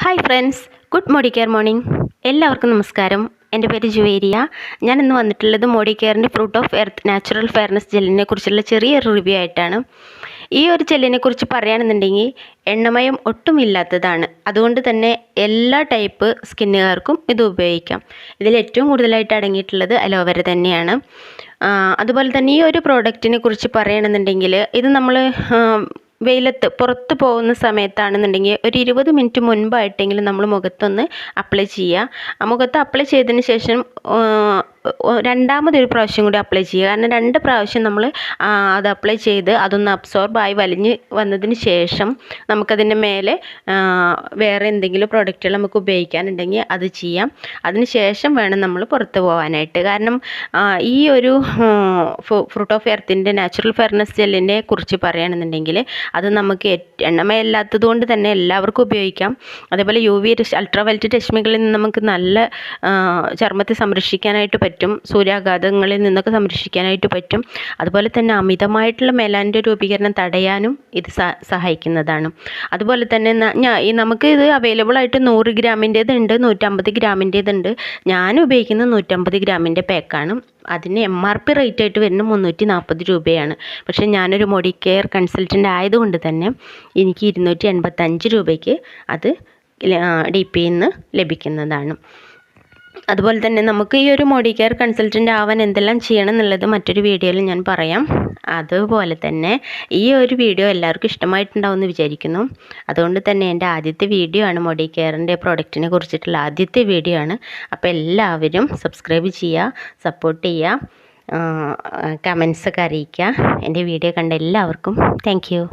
Hi friends, good Modicare morning. എല്ലാവർക്കും നമസ്കാരം. എൻ്റെ പേര് ജുവേരിയ. ഞാൻ ഇന്ന് വന്നിട്ടുള്ളത് മോഡി കെയറിൻ്റെ fruit of earth natural fairness ജെല്ലിനെ കുറിച്ചുള്ള ചെറിയൊരു റിവ്യൂ ആയിട്ടാണ്. ഈ ഒരു ജെല്ലിനെ കുറിച്ച് പറയുകയാണെന്നുണ്ടെങ്കിൽ എണ്ണമയം ഒട്ടും ഇല്ലാത്തതാണ്. അതുകൊണ്ട് തന്നെ എല്ലാ ടൈപ്പ് സ്കിന്നുകാർക്കും ഇത് ഉപയോഗിക്കാം. ഇതിൽ ഏറ്റവും കൂടുതലായിട്ട് അടങ്ങിയിട്ടുള്ളത് അലോവേര തന്നെയാണ്. അതുപോലെ തന്നെ ഈ ഒരു പ്രോഡക്റ്റിനെ കുറിച്ച് പറയുകയാണെന്നുണ്ടെങ്കിൽ ഇത് നമ്മൾ വെയിലത്ത് പുറത്ത് പോകുന്ന സമയത്താണെന്നുണ്ടെങ്കിൽ ഒരു 20 മിനിറ്റ് മുൻപായിട്ടെങ്കിലും നമ്മൾ മുഖത്തൊന്ന് അപ്ലൈ ചെയ്യുക. മുഖത്ത് അപ്ലൈ ചെയ്തതിന് ശേഷം രണ്ടാമതൊരു പ്രാവശ്യം കൂടി അപ്ലൈ ചെയ്യുക. കാരണം 2 പ്രാവശ്യം നമ്മൾ അത് അപ്ലൈ ചെയ്ത് അതൊന്ന് അബ്സോർബായി വലിഞ്ഞ് വന്നതിന് ശേഷം നമുക്കതിൻ്റെ മേലെ വേറെ എന്തെങ്കിലും പ്രോഡക്റ്റുകൾ നമുക്ക് ഉപയോഗിക്കാനുണ്ടെങ്കിൽ അത് ചെയ്യാം. അതിന് ശേഷം വേണം നമ്മൾ പുറത്ത് പോകാനായിട്ട്. കാരണം ഈ ഒരു ഫ്രൂട്ട് ഓഫ് എർത്തിൻ്റെ നാച്ചുറൽ ഫെയർനെസ് ജെല്ലിനെ കുറിച്ച് പറയുകയാണെന്നുണ്ടെങ്കിൽ അത് നമുക്ക് എണ്ണമയല്ലാത്തത് കൊണ്ട് തന്നെ എല്ലാവർക്കും ഉപയോഗിക്കാം. അതേപോലെ UV അൾട്രാ വയലറ്റ് രശ്മികളിൽ നിന്ന് നമുക്ക് നല്ല ചർമ്മത്തെ സംരക്ഷിക്കാനായിട്ട് പറ്റും. സൂര്യാഘാതങ്ങളിൽ നിന്നൊക്കെ സംരക്ഷിക്കാനായിട്ട് പറ്റും. അതുപോലെ തന്നെ അമിതമായിട്ടുള്ള മെലാനിൻ്റെ രൂപീകരണം തടയാനും ഇത് സഹായിക്കുന്നതാണ്. അതുപോലെ തന്നെ നമുക്ക് ഇത് അവൈലബിൾ ആയിട്ട് 100 ഗ്രാമിൻ്റേതുണ്ട്, 150 ഗ്രാമിൻ്റേതുണ്ട്. ഞാൻ ഉപയോഗിക്കുന്നത് 150 ഗ്രാമിൻ്റെ പാക്കാണ്. അതിന് MRP റേറ്റ് ആയിട്ട് വരുന്നത് 340 രൂപയാണ്. പക്ഷേ ഞാനൊരു മോഡി കെയർ കൺസൾട്ടൻ്റ് ആയതുകൊണ്ട് തന്നെ എനിക്ക് 285 രൂപയ്ക്ക് അത് DPയിൽ നിന്ന് ലഭിക്കുന്നതാണ്. അതുപോലെ തന്നെ നമുക്ക് ഈ ഒരു മോഡി കെയർ കൺസൾട്ടൻ്റ് ആവാൻ എന്തെല്ലാം ചെയ്യണം എന്നുള്ളത് മറ്റൊരു വീഡിയോയിൽ ഞാൻ പറയാം. അതുപോലെ തന്നെ ഈ ഒരു വീഡിയോ എല്ലാവർക്കും ഇഷ്ടമായിട്ടുണ്ടാവുമെന്ന് വിചാരിക്കുന്നു. അതുകൊണ്ട് തന്നെ എൻ്റെ ആദ്യത്തെ വീഡിയോ ആണ്, മോഡി കെയറിൻ്റെ പ്രോഡക്റ്റിനെ കുറിച്ചിട്ടുള്ള ആദ്യത്തെ വീഡിയോ ആണ്. അപ്പോൾ എല്ലാവരും സബ്സ്ക്രൈബ് ചെയ്യുക, സപ്പോർട്ട് ചെയ്യുക, കമൻസൊക്കെ അറിയിക്കുക. എൻ്റെ വീഡിയോ കണ്ട എല്ലാവർക്കും താങ്ക് യു.